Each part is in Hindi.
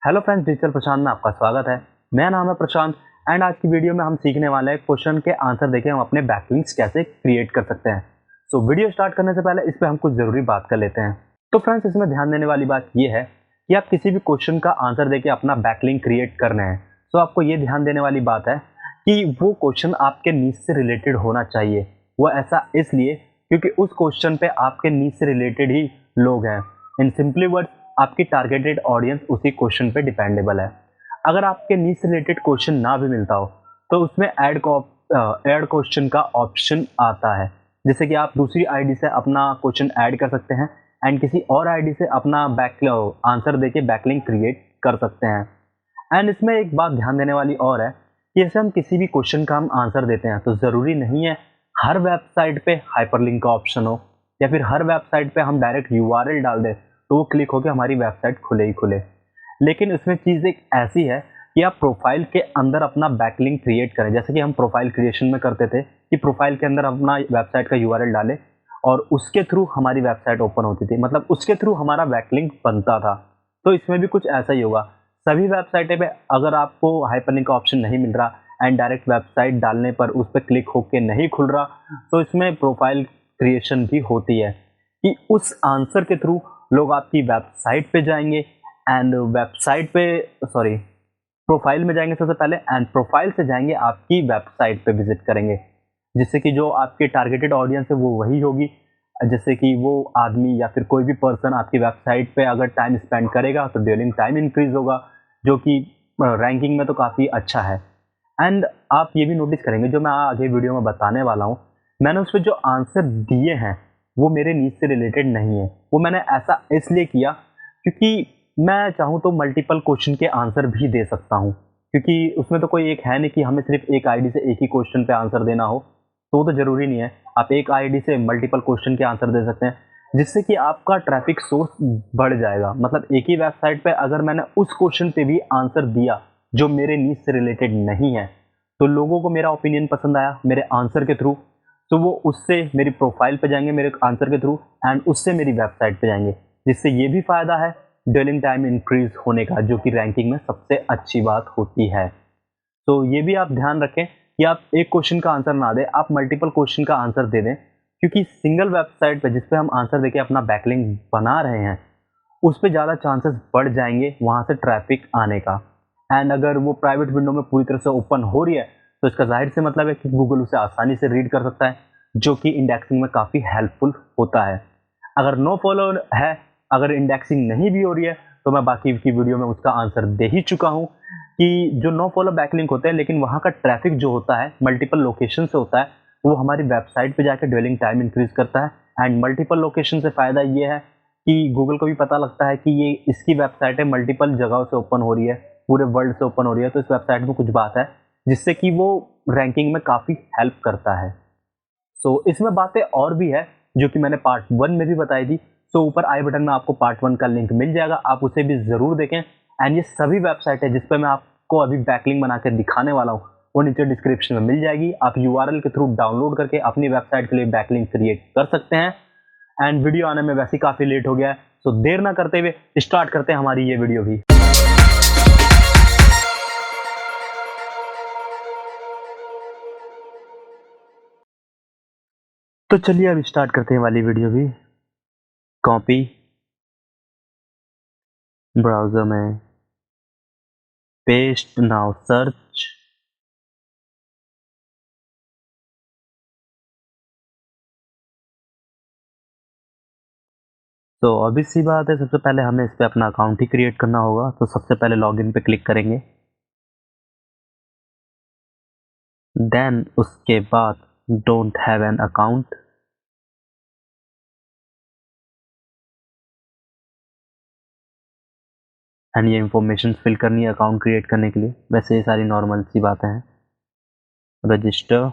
हेलो फ्रेंड्स, डिजिटल प्रशांत में आपका स्वागत है। मेरा नाम है प्रशांत एंड आज की वीडियो में हम सीखने वाले हैं क्वेश्चन के आंसर देके हम अपने बैकलिंक्स कैसे क्रिएट कर सकते हैं। तो वीडियो स्टार्ट करने से पहले इस पे हम कुछ ज़रूरी बात कर लेते हैं। तो फ्रेंड्स, इसमें ध्यान देने वाली बात ये है कि आप किसी भी क्वेश्चन का आंसर देके अपना बैकलिंक क्रिएट कर रहे हैं तो आपको ये ध्यान देने वाली बात है कि वो क्वेश्चन आपके नीड से रिलेटेड होना चाहिए। वो ऐसा इसलिए क्योंकि उस क्वेश्चन पे आपके नीड से रिलेटेड ही लोग हैं। इन सिंपली वर्ड्स, आपकी टारगेटेड ऑडियंस उसी क्वेश्चन पे डिपेंडेबल है। अगर आपके नीड से रिलेटेड क्वेश्चन ना भी मिलता हो तो उसमें ऐड क्वेश्चन का ऑप्शन आता है, जैसे कि आप दूसरी आईडी से अपना क्वेश्चन ऐड कर सकते हैं एंड किसी और आईडी से अपना बैक आंसर देके बैकलिंक क्रिएट कर सकते हैं। एंड इसमें एक बात ध्यान देने वाली और है कि जैसे हम किसी भी क्वेश्चन का हम आंसर देते हैं तो ज़रूरी नहीं है हर वेबसाइट पे हाइपरलिंक का ऑप्शन हो या फिर हर वेबसाइट पे हम डायरेक्ट यूआरएल डाल दें तो वो क्लिक होकर हमारी वेबसाइट खुले ही खुले। लेकिन इसमें चीज़ एक ऐसी है कि आप प्रोफाइल के अंदर अपना बैकलिंक क्रिएट करें, जैसे कि हम प्रोफाइल क्रिएशन में करते थे कि प्रोफाइल के अंदर अपना वेबसाइट का यूआरएल डालें और उसके थ्रू हमारी वेबसाइट ओपन होती थी, मतलब उसके थ्रू हमारा बैकलिंक बनता था। तो इसमें भी कुछ ऐसा ही होगा। सभी वेबसाइटें पे अगर आपको हाइपरलिंक का ऑप्शन नहीं मिल रहा एंड डायरेक्ट वेबसाइट डालने पर उस पर क्लिक होके नहीं खुल रहा, तो इसमें प्रोफाइल क्रिएशन भी होती है कि उस आंसर के थ्रू लोग आपकी वेबसाइट पे जाएंगे एंड वेबसाइट पे सॉरी प्रोफाइल में जाएंगे सबसे पहले एंड प्रोफाइल से जाएंगे आपकी वेबसाइट पे विजिट करेंगे, जिससे कि जो आपकी टारगेटेड ऑडियंस है वो वही होगी। जैसे कि वो आदमी या फिर कोई भी पर्सन आपकी वेबसाइट पे अगर टाइम स्पेंड करेगा तो ड्यूरिंग टाइम इंक्रीज होगा, जो कि रैंकिंग में तो काफ़ी अच्छा है। एंड आप ये भी नोटिस करेंगे, जो मैं आगे वीडियो में बताने वाला हूँ, मैंने उस पर जो आंसर दिए हैं वो मेरे नीड से रिलेटेड नहीं है। वो मैंने ऐसा इसलिए किया क्योंकि मैं चाहूँ तो मल्टीपल क्वेश्चन के आंसर भी दे सकता हूँ, क्योंकि उसमें तो कोई एक है नहीं कि हमें सिर्फ एक आईडी से एक ही क्वेश्चन पे आंसर देना हो। तो वो तो ज़रूरी नहीं है, आप एक आईडी से मल्टीपल क्वेश्चन के आंसर दे सकते हैं, जिससे कि आपका ट्रैफिक सोर्स बढ़ जाएगा। मतलब एक ही वेबसाइट पे अगर मैंने उस क्वेश्चन पे भी आंसर दिया जो मेरे नीड से रिलेटेड नहीं है, तो लोगों को मेरा ओपिनियन पसंद आया मेरे आंसर के थ्रू, तो वो उससे मेरी प्रोफाइल पे जाएंगे मेरे आंसर के थ्रू एंड उससे मेरी वेबसाइट पे जाएंगे, जिससे ये भी फ़ायदा है ड्वेलिंग टाइम इंक्रीज होने का, जो कि रैंकिंग में सबसे अच्छी बात होती है। तो ये भी आप ध्यान रखें कि आप एक क्वेश्चन का आंसर ना दें, आप मल्टीपल क्वेश्चन का आंसर दे दें, क्योंकि सिंगल वेबसाइट पे जिस पे हम आंसर देके अपना बैकलिंक बना रहे हैं उस पे ज़्यादा चांसेस बढ़ जाएंगे वहाँ से ट्रैफिक आने का। एंड अगर वो प्राइवेट विंडो में पूरी तरह से ओपन हो रही है तो इसका जाहिर से मतलब है कि गूगल उसे आसानी से रीड कर सकता है, जो कि इंडेक्सिंग में काफ़ी हेल्पफुल होता है। अगर नो फॉलो है, अगर इंडेक्सिंग नहीं भी हो रही है, तो मैं बाकी की वीडियो में उसका आंसर दे ही चुका हूँ कि जो नो फॉलो बैकलिंक होते हैं लेकिन वहाँ का ट्रैफिक जो होता है मल्टीपल लोकेशन से होता है, वो हमारी वेबसाइट पे जाकर ड्वेलिंग टाइम इंक्रीज करता है। एंड मल्टीपल लोकेशन से फ़ायदा ये है कि गूगल को भी पता लगता है कि ये इसकी वेबसाइट है मल्टीपल जगहों से ओपन हो रही है, पूरे वर्ल्ड से ओपन हो रही है, तो इस वेबसाइट में कुछ बात है, जिससे कि वो रैंकिंग में काफ़ी हेल्प करता है। सो इसमें बातें और भी है जो कि मैंने पार्ट 1 में भी बताई थी। सो ऊपर आई बटन में आपको पार्ट 1 का लिंक मिल जाएगा, आप उसे भी ज़रूर देखें। एंड ये सभी वेबसाइट है जिस पे मैं आपको अभी बैकलिंक बना के दिखाने वाला हूँ, वो नीचे डिस्क्रिप्शन में मिल जाएगी। आप यूआरएल के थ्रू डाउनलोड करके अपनी वेबसाइट के लिए बैकलिंक क्रिएट कर सकते हैं। एंड वीडियो आने में वैसे ही काफ़ी लेट हो गया है, सो देर ना करते हुए स्टार्ट करते हैं हमारी ये वीडियो भी। तो चलिए अब स्टार्ट करते हैं वाली वीडियो भी। कॉपी, ब्राउज़र में पेस्ट, नाउ सर्च। तो obvious सी बात है, सबसे पहले हमें इस पे अपना अकाउंट ही क्रिएट करना होगा। तो सबसे पहले लॉगिन पे क्लिक करेंगे, देन उसके बाद don't have an account, and ये इंफॉर्मेशन फिल करनी है अकाउंट क्रिएट करने के लिए। वैसे ये सारी नॉर्मल सी बातें हैं। रजिस्टर,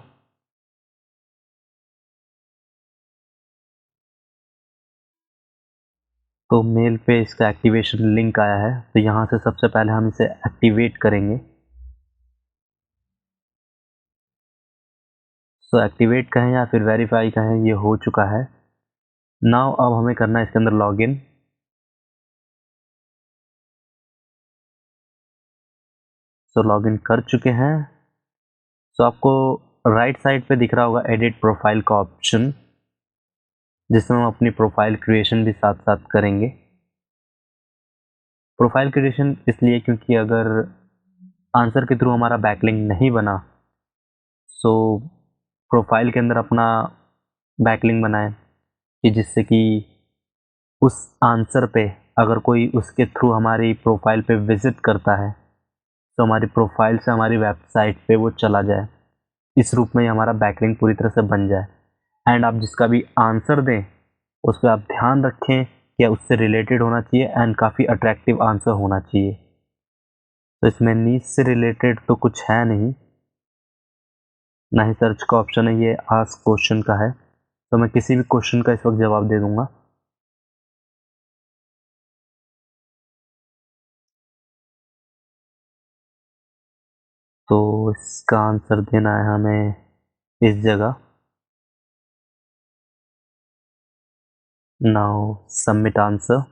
तो मेल पे इसका एक्टिवेशन लिंक आया है, तो यहाँ से सबसे पहले हम इसे एक्टिवेट करेंगे। सो एक्टिवेट कहें या फिर वेरीफाई कहें, ये हो चुका है। नाउ अब हमें करना है इसके अंदर लॉगिन। सो लॉगिन कर चुके हैं। सो आपको राइट साइड पे दिख रहा होगा एडिट प्रोफाइल का ऑप्शन, जिसमें हम अपनी प्रोफाइल क्रिएशन भी साथ साथ करेंगे। प्रोफाइल क्रिएशन इसलिए क्योंकि अगर आंसर के थ्रू हमारा बैकलिंक नहीं बना, सो प्रोफाइल के अंदर अपना बैकलिंक बनाएं कि जिससे कि उस आंसर पे अगर कोई उसके थ्रू हमारी प्रोफाइल पे विजिट करता है तो हमारी प्रोफाइल से हमारी वेबसाइट पे वो चला जाए। इस रूप में हमारा बैकलिंक पूरी तरह से बन जाए। एंड आप जिसका भी आंसर दें उस पर आप ध्यान रखें कि उससे रिलेटेड होना चाहिए एंड काफ़ी अट्रैक्टिव आंसर होना चाहिए। तो इसमें नीच से रिलेटेड तो कुछ है नहीं, ना ही सर्च का ऑप्शन है, ये आस्क क्वेश्चन का है। तो मैं किसी भी क्वेश्चन का इस वक्त जवाब दे दूंगा। तो इसका आंसर देना है हमें इस जगह। Now submit answer.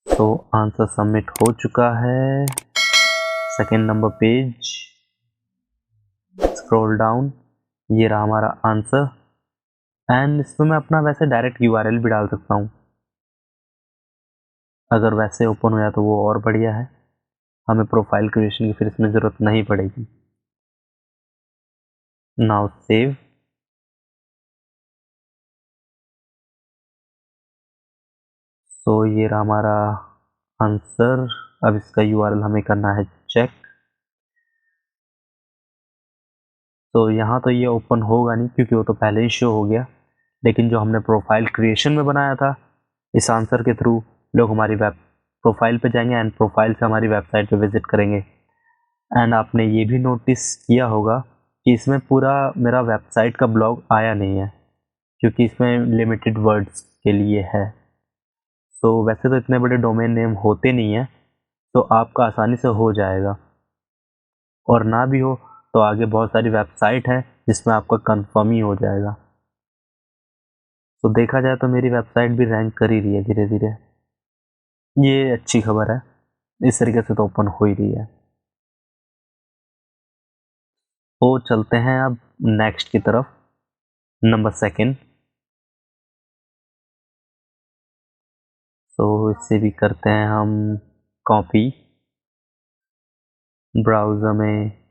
तो आंसर सबमिट हो चुका है। Second number page, scroll down, ये रहा हमारा आंसर। एंड इसमें मैं अपना वैसे डायरेक्ट यूआरएल भी डाल सकता हूँ, अगर वैसे ओपन हो जाए तो वो और बढ़िया है। हमें प्रोफाइल क्रिएशन की फिर इसमें ज़रूरत नहीं पड़ेगी। Now save. तो ये रहा हमारा आंसर। अब इसका यूआरएल हमें करना है चेक। तो यहाँ तो ये ओपन होगा नहीं क्योंकि वो तो पहले ही शो हो गया, लेकिन जो हमने प्रोफाइल क्रिएशन में बनाया था इस आंसर के थ्रू लोग हमारी वेब प्रोफाइल पे जाएंगे एंड प्रोफाइल से हमारी वेबसाइट पे विजिट करेंगे। एंड आपने ये भी नोटिस किया होगा कि इसमें पूरा मेरा वेबसाइट का ब्लॉग आया नहीं है क्योंकि इसमें लिमिटेड वर्ड्स के लिए है। तो वैसे तो इतने बड़े डोमेन नेम होते नहीं हैं, तो आपका आसानी से हो जाएगा। और ना भी हो तो आगे बहुत सारी वेबसाइट है जिसमें आपका कंफर्म ही हो जाएगा। तो देखा जाए तो मेरी वेबसाइट भी रैंक कर ही रही है धीरे धीरे। ये अच्छी खबर है, इस तरीके से तो ओपन हो ही रही है। तो चलते हैं अब नेक्स्ट की तरफ, नंबर सेकंड। तो इससे भी करते हैं हम कॉपी, ब्राउज़र में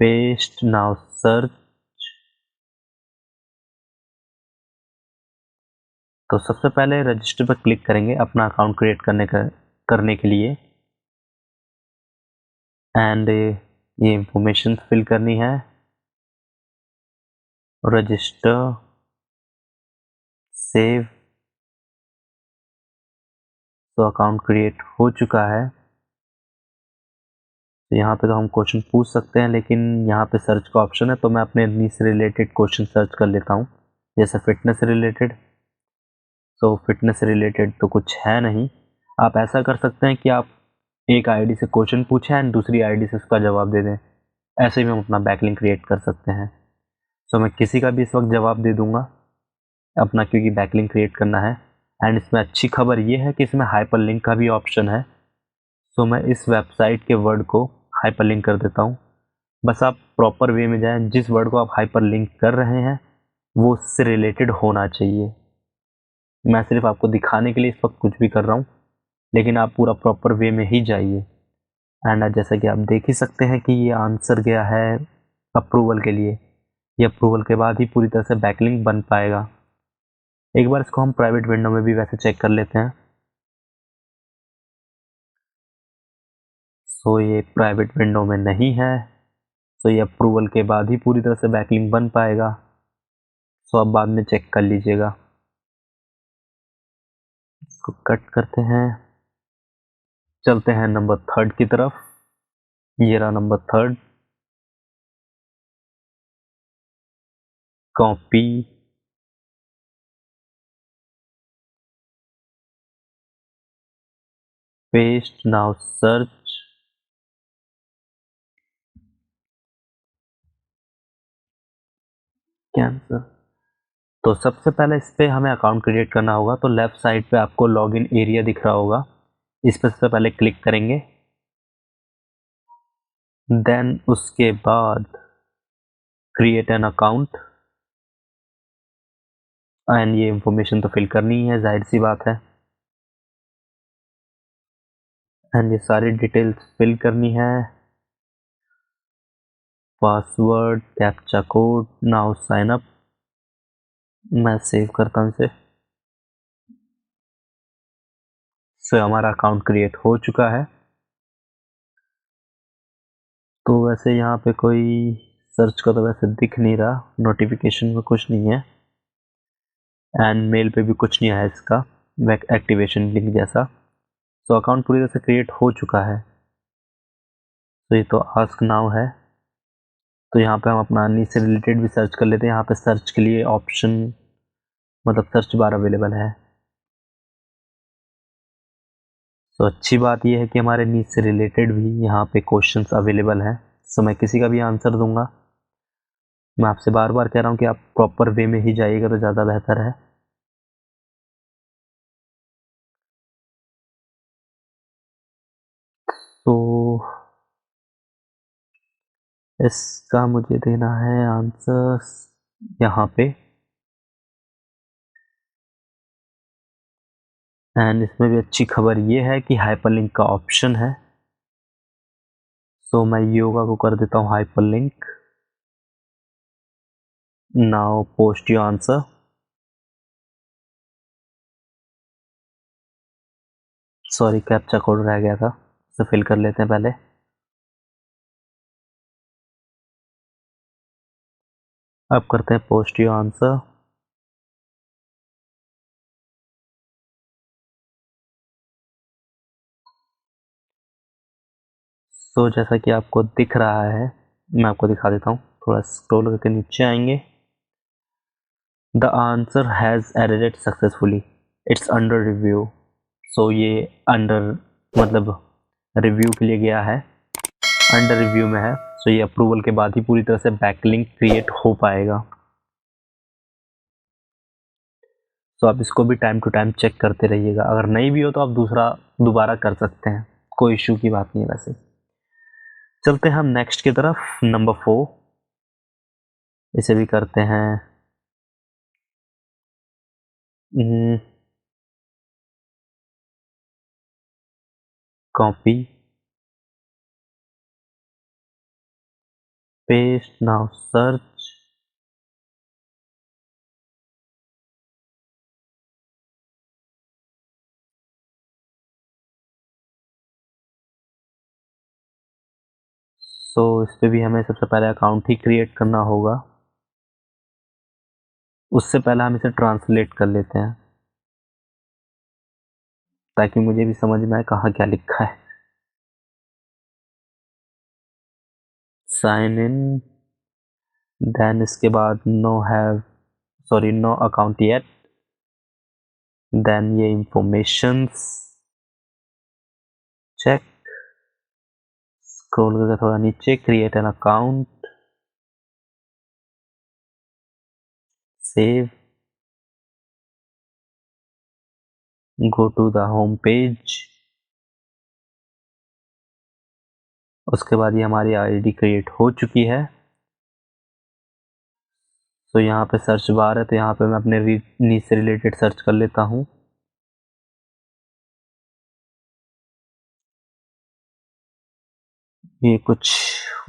पेस्ट, नाउ सर्च। तो सबसे पहले रजिस्टर पर क्लिक करेंगे अपना अकाउंट क्रिएट करने के लिए। एंड ये इंफॉर्मेशन फिल करनी है, रजिस्टर, सेव। तो अकाउंट क्रिएट हो चुका है। तो यहाँ पे तो हम क्वेश्चन पूछ सकते हैं, लेकिन यहाँ पे सर्च का ऑप्शन है तो मैं अपने नीड से रिलेटेड क्वेश्चन सर्च कर लेता हूँ, जैसे फिटनेस से रिलेटेड। तो फिटनेस से रिलेटेड तो कुछ है नहीं। आप ऐसा कर सकते हैं कि आप एक आईडी से क्वेश्चन पूछें एंड दूसरी आईडी से उसका जवाब दे दें। ऐसे भी हम अपना बैकलिंक क्रिएट कर सकते हैं। सो मैं किसी का भी इस वक्त जवाब दे दूंगा अपना, क्योंकि बैकलिंक क्रिएट करना है। एंड इसमें अच्छी खबर ये है कि इसमें हाइपरलिंक का भी ऑप्शन है। सो मैं इस वेबसाइट के वर्ड को हाइपरलिंक कर देता हूँ। बस आप प्रॉपर वे में जाएं, जिस वर्ड को आप हाइपरलिंक कर रहे हैं वो उससे रिलेटेड होना चाहिए। मैं सिर्फ आपको दिखाने के लिए इस वक्त कुछ भी कर रहा हूँ, लेकिन आप पूरा प्रॉपर वे में ही जाइए। एंड जैसा कि आप देख ही सकते हैं कि ये आंसर गया है अप्रूवल के लिए। ये अप्रूवल के बाद ही पूरी तरह से बैकलिंक बन पाएगा। एक बार इसको हम प्राइवेट विंडो में भी वैसे चेक कर लेते हैं। सो ये प्राइवेट विंडो में नहीं है, सो ये अप्रूवल के बाद ही पूरी तरह से बैकलिंक बन पाएगा। सो आप बाद में चेक कर लीजिएगा। इसको कट करते हैं, चलते हैं नंबर थर्ड की तरफ। ये रहा number third, copy, paste, now search. Cancer. तो सबसे पहले इस पे हमें अकाउंट क्रिएट करना होगा। तो लेफ्ट साइड पे आपको लॉगिन एरिया दिख रहा होगा, इस पर सबसे पहले क्लिक करेंगे। देन उसके बाद क्रिएट एन अकाउंट, एंड ये इंफॉर्मेशन तो फिल करनी है, जाहिर सी बात है। एंड ये सारी डिटेल्स फिल करनी है, password, captcha code. Now sine up. मैं सेव करता हूँ इसे। सो हमारा अकाउंट क्रिएट हो चुका है। तो वैसे यहाँ पे कोई सर्च का तो वैसे दिख नहीं रहा, नोटिफिकेशन में कुछ नहीं है, एंड मेल पे भी कुछ नहीं आया इसका एक्टिवेशन लिंक जैसा। तो अकाउंट पूरी तरह से क्रिएट हो चुका है। तो ये तो आस्क नाउ है। तो यहाँ पे हम अपना नीड से रिलेटेड भी सर्च कर लेते हैं। यहाँ पे सर्च के लिए ऑप्शन, मतलब सर्च बार अवेलेबल है। तो अच्छी बात यह है कि हमारे नीड से रिलेटेड भी यहाँ पे क्वेश्चंस अवेलेबल हैं। सो मैं किसी का भी आंसर दूंगा। मैं आपसे बार बार कह रहा हूँ कि आप प्रॉपर वे में ही जाइएगा तो ज़्यादा बेहतर है। तो इसका मुझे देना है आंसर यहाँ पे, एंड इसमें भी अच्छी खबर ये है कि हाइपरलिंक का ऑप्शन है। सो मैं योगा को कर देता हूँ hyperlink. Now post your answer. Sorry, captcha code रह गया था, इसे फिल कर लेते हैं पहले। अब करते हैं पोस्ट योर आंसर। सो जैसा कि आपको दिख रहा है, मैं आपको दिखा देता हूँ। थोड़ा स्क्रॉल करके नीचे आएंगे। The answer has edited successfully, it's under review. So ये अंडर मतलब रिव्यू के लिए गया है, अंडर रिव्यू में है। सो ये अप्रूवल के बाद ही पूरी तरह से बैकलिंक क्रिएट हो पाएगा। तो आप इसको भी टाइम टू टाइम चेक करते रहिएगा। अगर नहीं भी हो तो आप दोबारा कर सकते हैं, कोई इशू की बात नहीं है। वैसे चलते हैं हम नेक्स्ट की तरफ, नंबर 4। इसे भी करते हैं copy paste. Now search. So इस पे भी हमें सबसे पहले अकाउंट ही क्रिएट करना होगा। उससे पहले हम इसे ट्रांसलेट कर लेते हैं ताकि मुझे भी समझ में आए कहाँ क्या लिखा है। साइन इन, देन इसके बाद नो अकाउंट येट, देन ये इंफॉर्मेशंस चेक, स्क्रॉल करके थोड़ा नीचे, create an account, save, go to the home page. उसके बाद ये हमारी आईडी क्रिएट हो चुकी है। तो यहाँ पे सर्च बार है, तो यहाँ पे मैं अपने नीड से रिलेटेड सर्च कर लेता हूँ। ये कुछ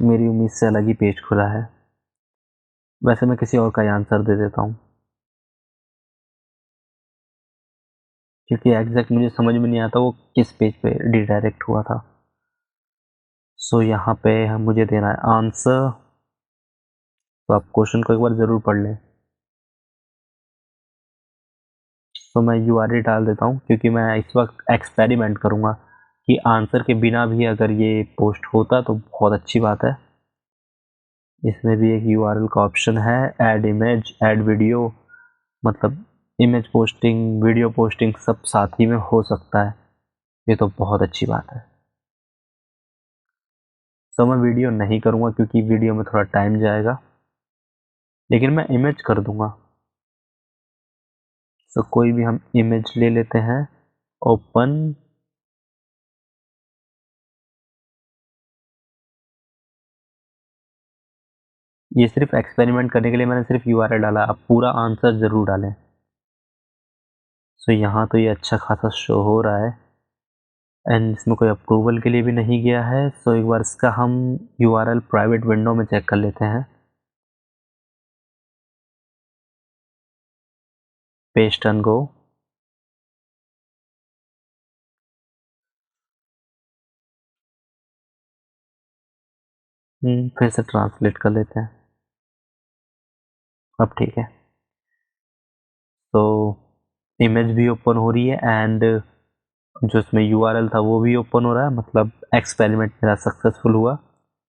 मेरी उम्मीद से अलग ही पेज खुला है। वैसे मैं किसी और का ही आंसर दे देता हूँ क्योंकि एग्जैक्ट मुझे समझ में नहीं आता वो किस पेज पे रिडायरेक्ट हुआ था। सो यहाँ पे मुझे देना है आंसर। तो आप क्वेश्चन को एक बार ज़रूर पढ़ लें। तो मैं यूआरएल डाल देता हूँ क्योंकि मैं इस वक्त एक्सपेरिमेंट करूँगा कि आंसर के बिना भी अगर ये पोस्ट होता तो बहुत अच्छी बात है। इसमें भी एक यूआरएल का ऑप्शन है, ऐड इमेज, ऐड वीडियो, मतलब इमेज पोस्टिंग, वीडियो पोस्टिंग सब साथ ही में हो सकता है। ये तो बहुत अच्छी बात है। तो मैं वीडियो नहीं करूँगा क्योंकि वीडियो में थोड़ा टाइम जाएगा, लेकिन मैं इमेज कर दूँगा। सो कोई भी हम इमेज ले लेते हैं, ओपन, ये सिर्फ एक्सपेरिमेंट करने के लिए मैंने सिर्फ यूआरएल डाला, आप पूरा आंसर ज़रूर डालें। सो यहाँ तो ये अच्छा खासा शो हो रहा है एंड इसमें कोई अप्रूवल के लिए भी नहीं गया है। सो एक बार इसका हम यूआरएल प्राइवेट विंडो में चेक कर लेते हैं। पेस्ट एंड गो। फिर से ट्रांसलेट कर लेते हैं, अब ठीक है। तो इमेज भी ओपन हो रही है एंड जो इसमें यूआरएल था वो भी ओपन हो रहा है, मतलब एक्सपेरिमेंट मेरा सक्सेसफुल हुआ।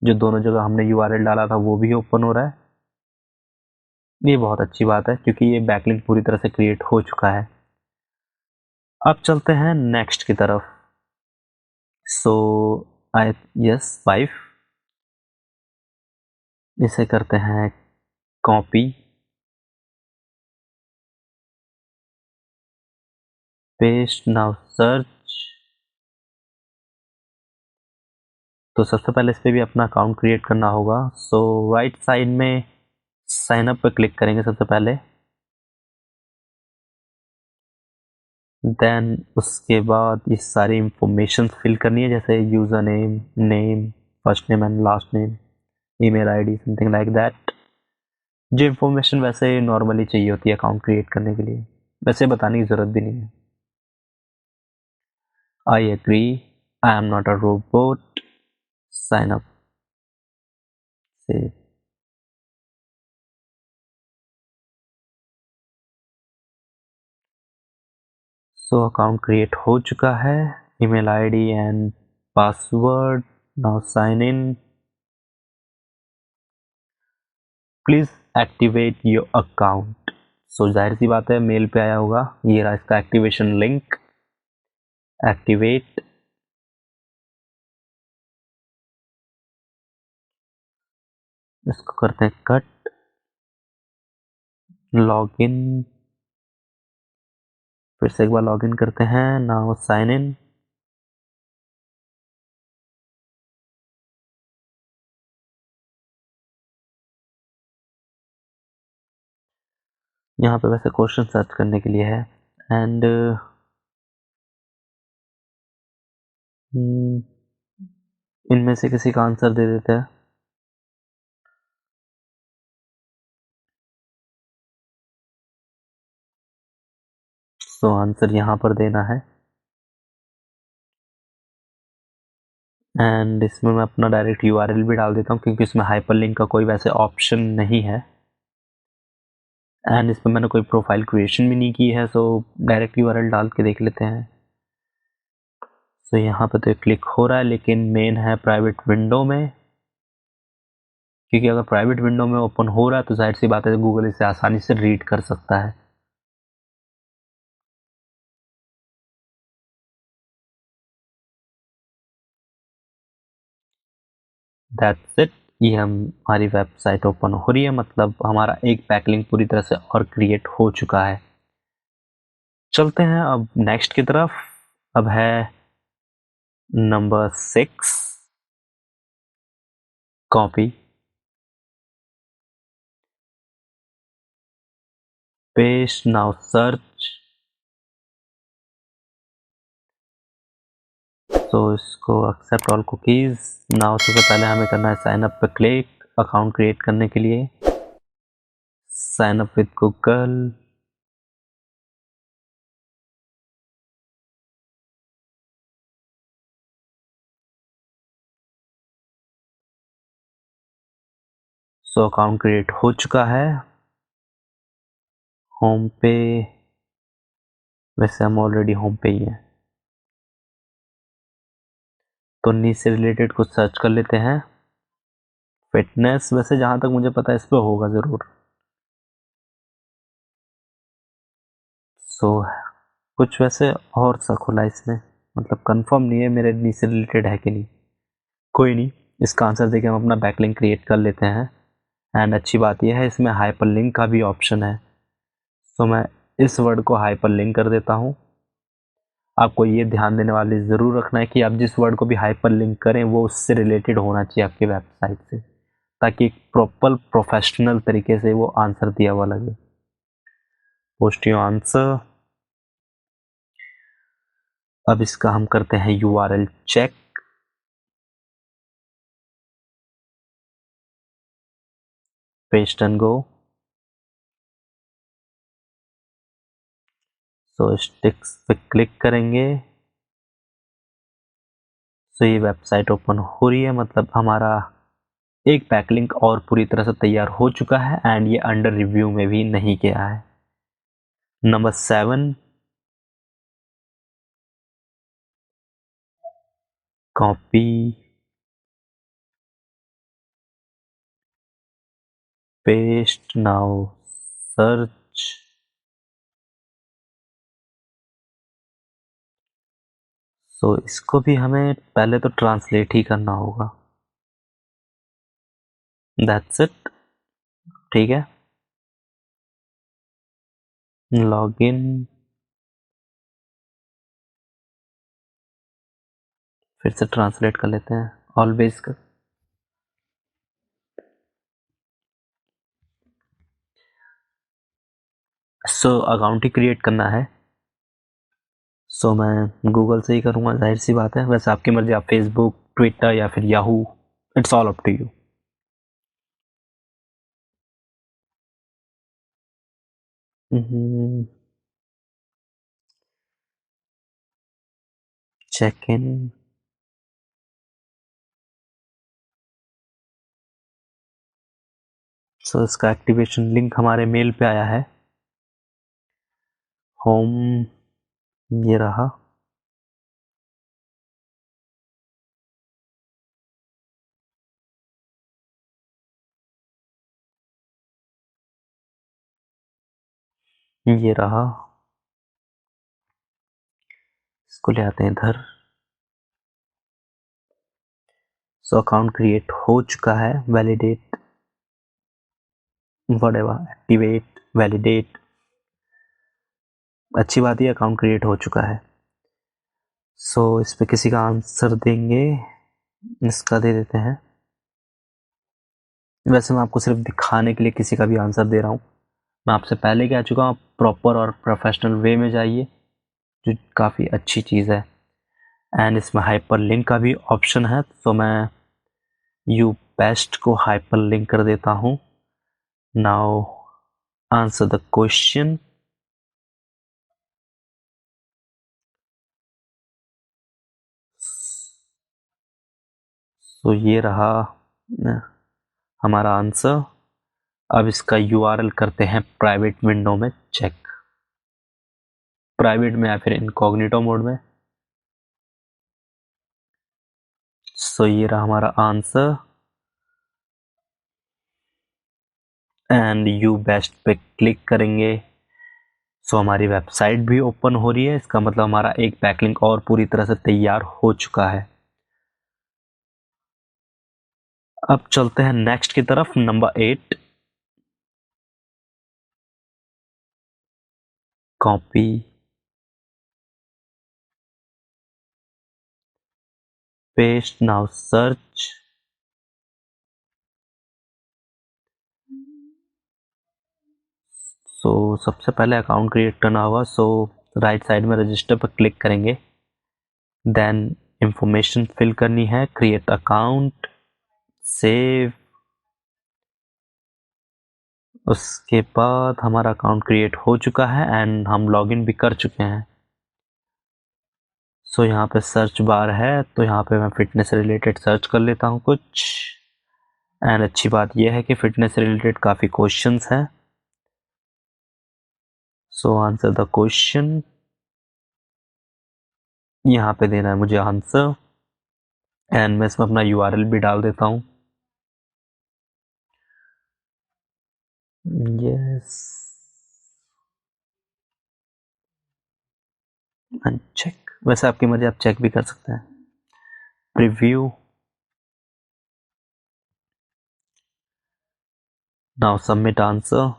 जो दोनों जगह हमने यूआरएल डाला था वो भी ओपन हो रहा है। ये बहुत अच्छी बात है क्योंकि ये बैकलिंक पूरी तरह से क्रिएट हो चुका है। अब चलते हैं नेक्स्ट की तरफ। सो आई यस 5, इसे करते हैं कॉपी, पेस्ट, नाउ सर्च। तो सबसे पहले इस पे भी अपना अकाउंट क्रिएट करना होगा। सो राइट साइड में साइन अप पे क्लिक करेंगे सबसे पहले, देन उसके बाद ये सारी इंफॉर्मेशन फिल करनी है, जैसे user name, name, first name and last name, email ID, something like that. जो इंफॉर्मेशन वैसे नॉर्मली चाहिए होती है अकाउंट क्रिएट करने के लिए, वैसे बताने की ज़रूरत भी नहीं है। I agree, I am not a robot, sign up से। सो अकाउंट क्रिएट हो चुका है, email ID and password, now sign in, please activate your account. So जाहिर सी बात है मेल पे आया होगा, ये रहा इसका एक्टिवेशन लिंक, एक्टिवेट। इसको करते हैं कट, लॉगिन, फिर से एक बार लॉगिन करते हैं, नाउ साइन इन। यहाँ पे वैसे क्वेश्चन सर्च करने के लिए है एंड इनमें से किसी का आंसर दे देते हैं। तो आंसर यहाँ पर देना है एंड इसमें मैं अपना डायरेक्ट यूआरएल भी डाल देता हूँ क्योंकि इसमें हाइपरलिंक का कोई वैसे ऑप्शन नहीं है एंड इसमें मैंने कोई प्रोफाइल क्रिएशन भी नहीं की है। सो डायरेक्ट यूआरएल डाल के देख लेते हैं। सो यहाँ पे तो क्लिक हो रहा है लेकिन मेन है प्राइवेट विंडो में, क्योंकि अगर प्राइवेट विंडो में ओपन हो रहा है तो जाहिर सी बात है गूगल इसे आसानी से रीड कर सकता है। दैट्स इट, ये हमारी वेबसाइट ओपन हो रही है, मतलब हमारा एक बैकलिंक पूरी तरह से और क्रिएट हो चुका है। चलते हैं अब नेक्स्ट की तरफ। अब है number 6, copy, paste, now search. तो इसको एक्सेप्ट ऑल कुकीज। नाउ सबसे पहले हमें करना है साइन अप पे क्लिक अकाउंट क्रिएट करने के लिए, sign up with Google. So account create हो चुका है। होम पे, वैसे हम ऑलरेडी होम पे ही हैं तो नीच से रिलेटेड कुछ सर्च कर लेते हैं। फिटनेस, वैसे जहाँ तक मुझे पता है इस पर होगा ज़रूर। सो कुछ वैसे और सा खुला इसमें, मतलब कंफर्म नहीं है मेरे नीच से रिलेटेड है कि नहीं। कोई नहीं, इसका आंसर देके हम अपना बैकलिंक क्रिएट कर लेते हैं एंड अच्छी बात यह है इसमें हाइपरलिंक का भी ऑप्शन है। तो मैं इस वर्ड को हाइपरलिंक कर देता हूँ। आपको ये ध्यान देने वाली ज़रूर रखना है कि आप जिस वर्ड को भी हाइपरलिंक करें वो उससे रिलेटेड होना चाहिए आपकी वेबसाइट से, ताकि एक प्रॉपर प्रोफेशनल तरीके से वो आंसर दिया हुआ लगे। Post your answer. अब इसका हम करते हैं URL check. Paste and go. So sticks पे क्लिक करेंगे। सो ये वेबसाइट ओपन हो रही है, मतलब हमारा एक बैकलिंक और पूरी तरह से तैयार हो चुका है एंड ये अंडर रिव्यू में भी नहीं गया है। Number 7, copy, paste, now search. So इसको भी हमें पहले तो ट्रांसलेट ही करना होगा। That's it. ठीक है, लॉगिन। फिर से ट्रांसलेट कर लेते हैं ऑलवेज का। सो अकाउंट ही क्रिएट करना है। सो मैं गूगल से ही करूँगा, जाहिर सी बात है। वैसे आपकी मर्जी, आप फेसबुक, ट्विटर या फिर Yahoo, it's all up to you. Check in. So इसका एक्टिवेशन लिंक हमारे मेल पे आया है। होम, ये रहा। ये रहा। इसको ले आते हैं इधर। सो अकाउंट क्रिएट हो चुका है। Validate, whatever, activate, validate. अच्छी बात है, अकाउंट क्रिएट हो चुका है। सो इस पे किसी का आंसर देंगे। इसका दे देते हैं। वैसे मैं आपको सिर्फ दिखाने के लिए किसी का भी आंसर दे रहा हूँ। मैं आपसे पहले कह चुका हूँ, प्रॉपर और प्रोफेशनल वे में जाइए, जो काफ़ी अच्छी चीज़ है। एंड इसमें हाइपर लिंक का भी ऑप्शन है, तो मैं यू बेस्ट को हाइपर लिंक कर देता हूँ। Now answer the question. तो ये रहा हमारा आंसर। अब इसका यूआरएल करते हैं प्राइवेट विंडो में चेक। प्राइवेट में या फिर इनकॉग्निटो मोड में। सो ये रहा हमारा आंसर एंड यू बेस्ट पे क्लिक करेंगे। सो हमारी वेबसाइट भी ओपन हो रही है। इसका मतलब हमारा एक बैकलिंक और पूरी तरह से तैयार हो चुका है। अब चलते हैं नेक्स्ट की तरफ। Number 8, copy, paste, now search. So सबसे पहले अकाउंट क्रिएट करना होगा। सो राइट साइड में रजिस्टर पर क्लिक करेंगे। देन इंफॉर्मेशन फिल करनी है, क्रिएट अकाउंट, सेव। उसके बाद हमारा अकाउंट क्रिएट हो चुका है एंड हम लॉगिन भी कर चुके हैं। सो यहाँ पे सर्च बार है, तो यहाँ पे मैं फिटनेस से रिलेटेड सर्च कर लेता हूँ कुछ। एंड अच्छी बात यह है कि फिटनेस से रिलेटेड काफ़ी क्वेश्चंस हैं। So answer the question. यहाँ पे देना है मुझे आंसर एंड मैं इसमें अपना यूआरएल भी डाल देता हूँ। Yes and check. वैसे आपकी मर्जी, आप चेक भी कर सकते हैं। Preview. Now submit answer.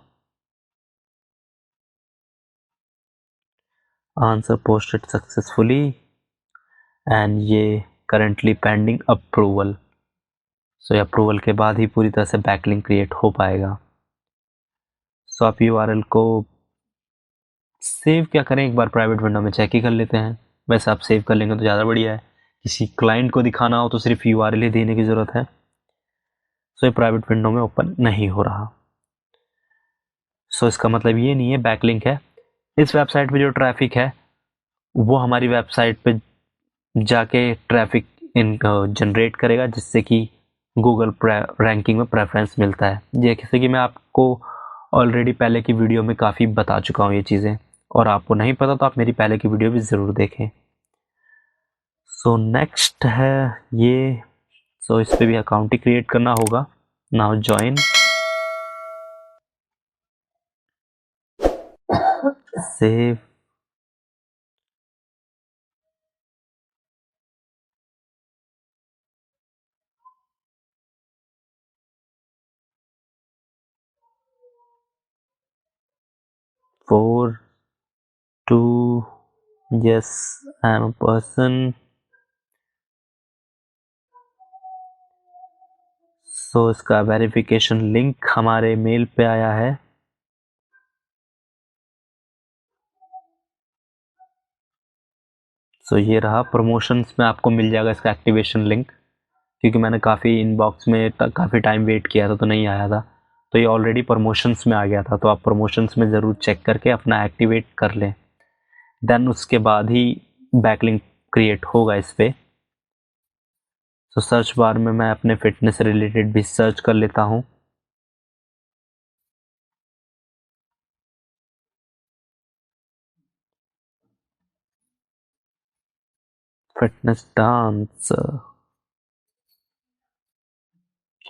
Answer posted successfully and ये currently pending approval. So approval के बाद ही पूरी तरह से बैकलिंक क्रिएट हो पाएगा। सो आप यूआरएल को सेव क्या करें, एक बार प्राइवेट विंडो में चेक ही कर लेते हैं। वैसे आप सेव कर लेंगे तो ज़्यादा बढ़िया है, किसी क्लाइंट को दिखाना हो तो सिर्फ यूआरएल ही देने की ज़रूरत है। सो ये प्राइवेट विंडो में ओपन नहीं हो रहा। सो इसका मतलब ये नहीं है बैकलिंक है। इस वेबसाइट पे जो ट्रैफिक है वो हमारी वेबसाइट पे जाके ट्रैफिक जनरेट करेगा, जिससे कि गूगल रैंकिंग में प्रेफरेंस मिलता है। जैसे कि मैं आपको ऑलरेडी पहले की वीडियो में काफ़ी बता चुका हूँ ये चीज़ें, और आपको नहीं पता तो आप मेरी पहले की वीडियो भी ज़रूर देखें। सो नेक्स्ट है ये। सो इस पर भी अकाउंट ही क्रिएट करना होगा। Now join, save, four two, yes, I am a person. So इसका वेरिफिकेशन लिंक हमारे मेल पे आया है। सो ये रहा, प्रमोशंस में आपको मिल जाएगा इसका एक्टिवेशन लिंक, क्योंकि मैंने काफ़ी इनबॉक्स में काफ़ी टाइम वेट किया था तो नहीं आया था। तो ये ऑलरेडी प्रमोशंस में आ गया था, तो आप प्रमोशंस में ज़रूर चेक करके अपना एक्टिवेट कर लें। देन उसके बाद ही बैकलिंक क्रिएट होगा इस पर। तो सर्च बार में मैं अपने फिटनेस से रिलेटेड भी सर्च कर लेता हूँ। फिटनेस डांस,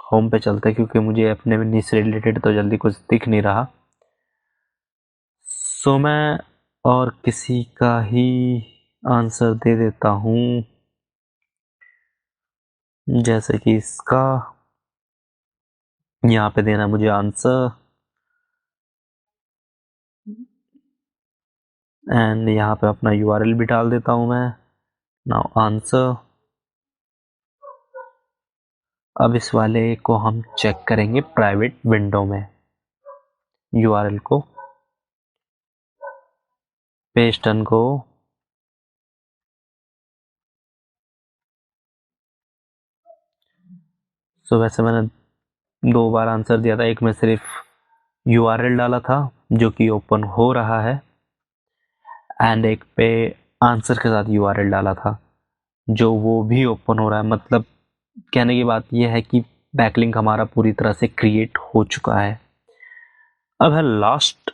होम पे चलते हैं क्योंकि मुझे अपने नी से रिलेटेड तो जल्दी कुछ दिख नहीं रहा। सो मैं और किसी का ही आंसर दे देता हूँ, जैसे कि इसका यहाँ पे देना मुझे आंसर, एंड यहाँ पे अपना यूआरएल भी डाल देता हूँ मैं। Now answer. अब इस वाले को हम चेक करेंगे प्राइवेट विंडो में। यूआरएल को पेस्ट डन को सो वैसे मैंने 2 बार आंसर दिया था, एक में सिर्फ यूआरएल डाला था जो कि ओपन हो रहा है, एंड एक पे आंसर के साथ यूआरएल डाला था जो वो भी ओपन हो रहा है। मतलब कहने की बात यह है कि बैकलिंक हमारा पूरी तरह से क्रिएट हो चुका है। अब है लास्ट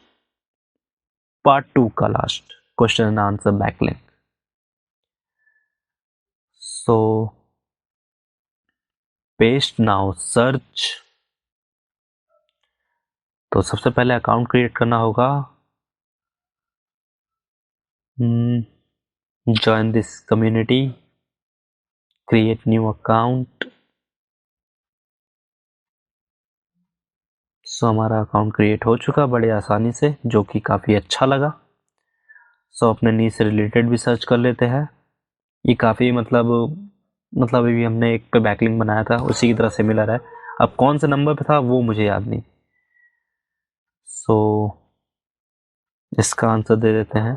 पार्ट 2 का last question and answer, backlink. So paste now search. तो सबसे पहले अकाउंट क्रिएट करना होगा। Join this community, create new account. So हमारा अकाउंट क्रिएट हो चुका बड़े आसानी से, जो कि काफ़ी अच्छा लगा। सो अपने नीड से रिलेटेड भी सर्च कर लेते हैं। ये काफ़ी मतलब अभी हमने एक पे बैकलिंक बनाया था उसी की तरह सिमिलर है। अब कौन से नंबर पे था वो मुझे याद नहीं। सो इसका आंसर दे देते हैं।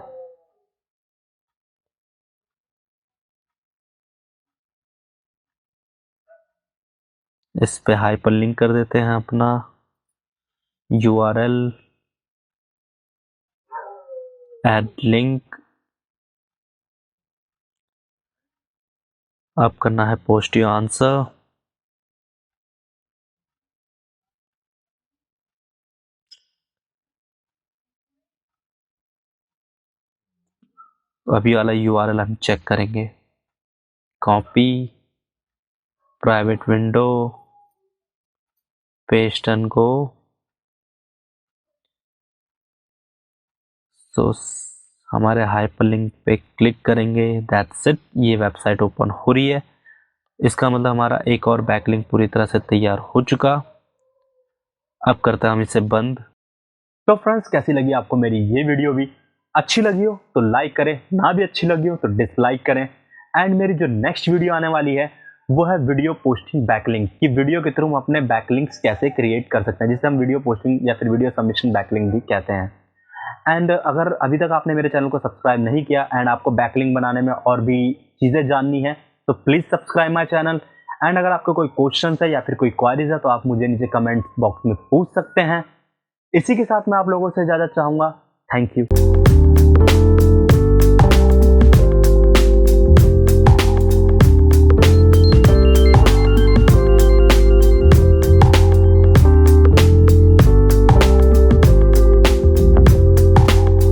इस पे हाइपर लिंक कर देते हैं अपना यूआरएल, ऐड लिंक। अब करना है पोस्ट योर आंसर। अभी वाला यूआरएल हम चेक करेंगे। Copy, private window, paste and गो। तो हमारे हाइपरलिंक पे क्लिक करेंगे, दैट्स इट, ये वेबसाइट ओपन हो रही है। इसका मतलब हमारा एक और बैकलिंक पूरी तरह से तैयार हो चुका। अब करते हैं हम इसे बंद। तो फ्रेंड्स, कैसी लगी आपको मेरी ये वीडियो भी? अच्छी लगी हो तो लाइक करें, ना भी अच्छी लगी हो तो डिसलाइक करें। एंड मेरी जो नेक्स्ट वीडियो आने वाली है वो है वीडियो पोस्टिंग बैकलिंक की। वीडियो के थ्रू हम अपने बैकलिंक्स कैसे क्रिएट कर सकते हैं, जिसे हम वीडियो पोस्टिंग या फिर वीडियो सबमिशन बैकलिंक भी कहते हैं। एंड अगर अभी तक आपने मेरे चैनल को सब्सक्राइब नहीं किया एंड आपको बैकलिंक बनाने में और भी चीज़ें जाननी है तो please subscribe my channel. And अगर आपको कोई क्वेश्चन है या फिर कोई क्वारीज है तो आप मुझे नीचे कमेंट बॉक्स में पूछ सकते हैं। इसी के साथ मैं आप लोगों से इजाज़त चाहूँगा। Thank you.